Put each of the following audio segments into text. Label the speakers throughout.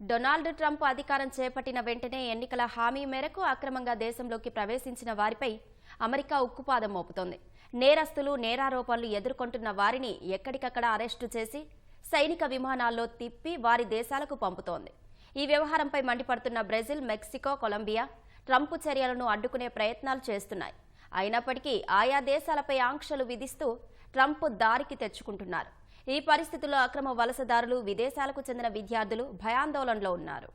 Speaker 1: Donald Trump అధికారం చేపట్టిన వెంటనే ఎన్నికల హామీ మేరకు అక్రమంగా దేశంలోకి ప్రవేశించిన వారిపై అమెరికా ఉక్కుపాదం మోపుతోంది. నేరస్తులు, నేరారోపణలు ఎదుర్కొంటున్న వారిని ఎక్కడికక్కడ అరెస్టు చేసి సైనిక విమానాల్లో తిప్పి వారి దేశాలకు పంపుతోంది. ఈ వ్యవహారంపై మండిపడుతున్న బ్రెజిల్, మెక్సికో, కొలంబియా ట్రంప్ చర్యలను అడ్డుకునే ప్రయత్నాలు చేస్తున్నాయి. అయినప్పటికీ ఆయా దేశాలపై ఆంక్షలు విధిస్తూ ట్రంప్ దారికి తెచ్చుకుంటున్నారు. ఈ పరిస్థితుల్లో అక్రమ వలసదారులు, విదేశాలకు చెందిన విద్యార్థులు భయాందోళనలో ఉన్నారు.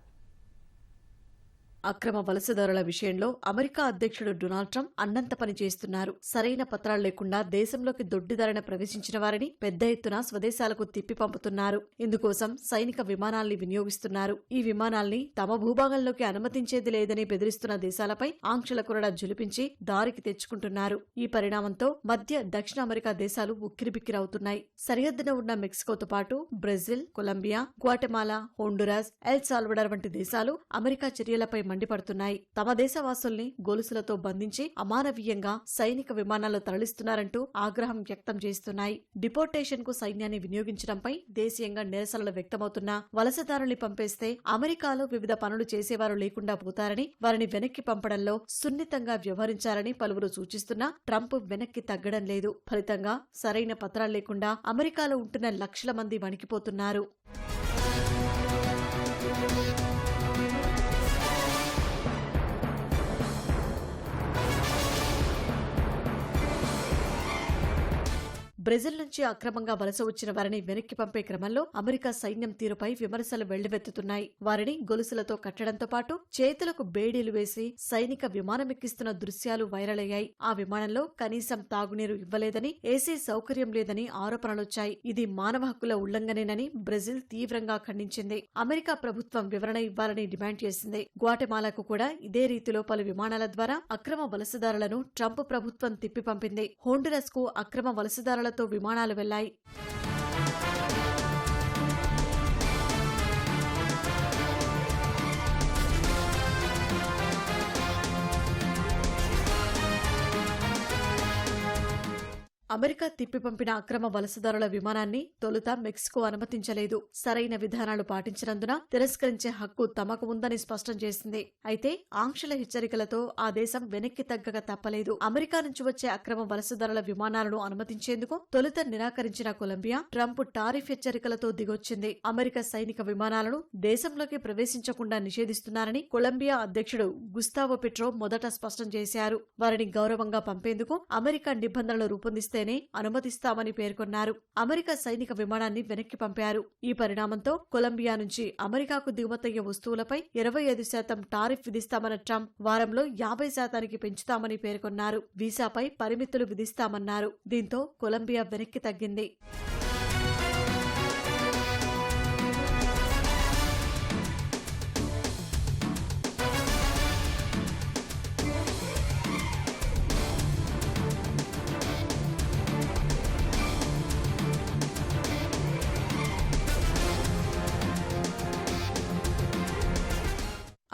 Speaker 2: అక్రమ వలసదారుల విషయంలో అమెరికా అధ్యక్షుడు డొనాల్డ్ ట్రంప్ అన్నంత పని చేస్తున్నారు. సరైన పత్రాలు లేకుండా దేశంలోకి దొడ్డిదారిన ప్రవేశించిన వారిని పెద్ద ఎత్తున స్వదేశాలకు తిప్పి పంపుతున్నారు. ఇందుకోసం సైనిక విమానాల్ని వినియోగిస్తున్నారు. ఈ విమానాల్ని తమ భూభాగంలోకి అనుమతించేది లేదని బెదిరిస్తున్న దేశాలపై ఆంక్షల కొరడా జులిపించి దారికి తెచ్చుకుంటున్నారు. ఈ పరిణామంతో మధ్య, దక్షిణ అమెరికా దేశాలు ఉక్కిరిబిక్కిరవుతున్నాయి. సరిహద్దున ఉన్న మెక్సికోతో పాటు Brazil, Colombia, Guatemala, Honduras, El Salvador వంటి దేశాలు అమెరికా చర్యలపై మండిపడుతున్నాయి. తమ దేశవాసుల్ని గొలుసులతో బంధించి అమానవీయంగా సైనిక విమానాల్లో తరలిస్తున్నారంటూ ఆగ్రహం వ్యక్తం చేస్తున్నాయి. డిపోర్టేషన్ కు సైన్యాన్ని వినియోగించడంపై దేశీయంగా నిరసనలు వ్యక్తమవుతున్నా వలసదారుల్ని పంపేస్తే అమెరికాలో వివిధ పనులు చేసేవారు లేకుండా పోతారని, వారిని వెనక్కి పంపడంలో సున్నితంగా వ్యవహరించాలని పలువురు సూచిస్తున్నా ట్రంప్ వెనక్కి తగ్గడం లేదు. ఫలితంగా సరైన పత్రాలు లేకుండా అమెరికాలో ఉంటున్న లక్షల మంది వణికిపోతున్నారు. బ్రెజిల్ నుంచి అక్రమంగా వలస వచ్చిన వారిని వెనక్కి పంపే క్రమంలో అమెరికా సైన్యం తీరుపై విమర్శలు వెల్లువెత్తుతున్నాయి. వారిని గొలుసులతో కట్టడంతో పాటు చేతులకు బేడీలు వేసి సైనిక విమానమెక్కిస్తున్న దృశ్యాలు వైరల్ అయ్యాయి. ఆ విమానంలో కనీసం తాగునీరు ఇవ్వలేదని, ఏసీ సౌకర్యం లేదని ఆరోపణలొచ్చాయి. ఇది మానవ హక్కుల ఉల్లంఘనేనని బ్రెజిల్ తీవ్రంగా ఖండించింది. అమెరికా ప్రభుత్వం వివరణ ఇవ్వాలని డిమాండ్ చేసింది. గ్వాటెమాలాకు కూడా ఇదే రీతిలో పలు విమానాల ద్వారా అక్రమ వలసదారులను ట్రంప్ ప్రభుత్వం తిప్పి పంపింది. హోండురస్ కు అక్రమ వలసదారుల విమానాలు వెళ్లాయి. అమెరికా తిప్పిపంపిన అక్రమ వలసదారుల విమానాన్ని తొలుత మెక్సికో అనుమతించలేదు. సరైన విధానాలు పాటించినందున తిరస్కరించే హక్కు తమకు ఉందని స్పష్టం చేసింది. అయితే ఆంక్షల హెచ్చరికలతో ఆ దేశం వెనక్కి తగ్గక తప్పలేదు. అమెరికా నుంచి వచ్చే అక్రమ వలసదారుల విమానాలను అనుమతించేందుకు తొలుత నిరాకరించిన కొలంబియా ట్రంప్ టారిఫ్ హెచ్చరికలతో దిగొచ్చింది. అమెరికా సైనిక విమానాలను దేశంలోకి ప్రవేశించకుండా నిషేధిస్తున్నారని కొలంబియా అధ్యక్షుడు గుస్తావో పెట్రో మొదట స్పష్టం చేశారు. వారిని గౌరవంగా పంపేందుకు అమెరికా నిబంధనలు రూపొందిస్తే అనుమతిస్తామని పేర్కొన్నారు. అమెరికా సైనిక విమానాన్ని వెనక్కి పంపారు. ఈ పరిణామంతో కొలంబియా నుంచి అమెరికాకు దిగుమతయ్యే వస్తువులపై 25% టారిఫ్ విధిస్తామన్న ట్రంప్ వారంలో 50% పెంచుతామని పేర్కొన్నారు. వీసాపై పరిమితులు విధిస్తామన్నారు. దీంతో కొలంబియా వెనక్కి తగ్గింది.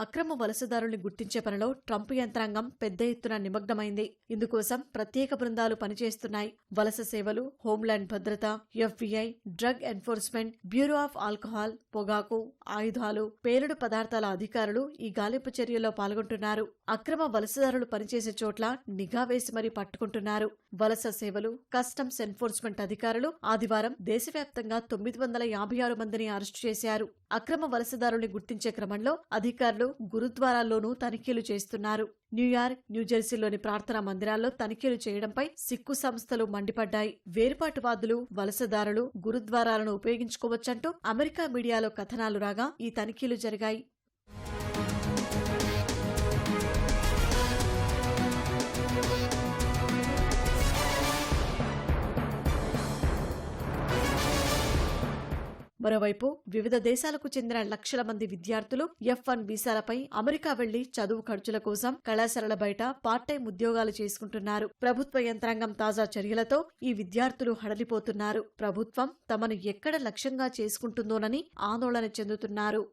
Speaker 2: అక్రమ వలసదారుల్ని గుర్తించే పనిలో ట్రంప్ యంత్రాంగం పెద్ద ఎత్తున నిమగ్నమైంది. ఇందుకోసం ప్రత్యేక బృందాలు పనిచేస్తున్నాయి. వలస సేవలు, హోంల్యాండ్ భద్రత, FBI, drug enforcement, bureau of alcohol, పొగాకు, ఆయుధాలు, పేలుడు పదార్థాల అధికారులు ఈ గాలింపు చర్యల్లో పాల్గొంటున్నారు. అక్రమ వలసదారులు పనిచేసే చోట్ల నిఘా వేసి మరీ పట్టుకుంటున్నారు. వలస సేవలు, కస్టమ్స్ ఎన్ఫోర్స్మెంట్ అధికారులు ఆదివారం దేశవ్యాప్తంగా 956 మందిని అరెస్టు చేశారు. అక్రమ వలసదారుల్ని గుర్తించే క్రమంలో అధికారులు గురుద్వారాల్లోనూ తనిఖీలు చేస్తున్నారు. న్యూయార్క్, న్యూజెర్సీలోని ప్రార్థనా మందిరాల్లో తనిఖీలు చేయడంపై సిక్కు సంస్థలు మండిపడ్డాయి. వేర్పాటువాదులు, వలసదారులు గురుద్వారాలను ఉపయోగించుకోవచ్చంటూ అమెరికా మీడియాలో కథనాలు రాగా ఈ తనిఖీలు జరిగాయి. మరోవైపు వివిధ దేశాలకు చెందిన లక్షల మంది విద్యార్థులు F1 వీసాలపై అమెరికా వెళ్లి చదువు ఖర్చుల కోసం కళాశాలల బయట పార్ట్ టైం ఉద్యోగాలు చేసుకుంటున్నారు. ప్రభుత్వ యంత్రాంగం తాజా చర్యలతో ఈ విద్యార్థులు హడలిపోతున్నారు. ప్రభుత్వం తమను ఎక్కడ లక్ష్యంగా చేసుకుంటుందోనని ఆందోళన చెందుతున్నారు.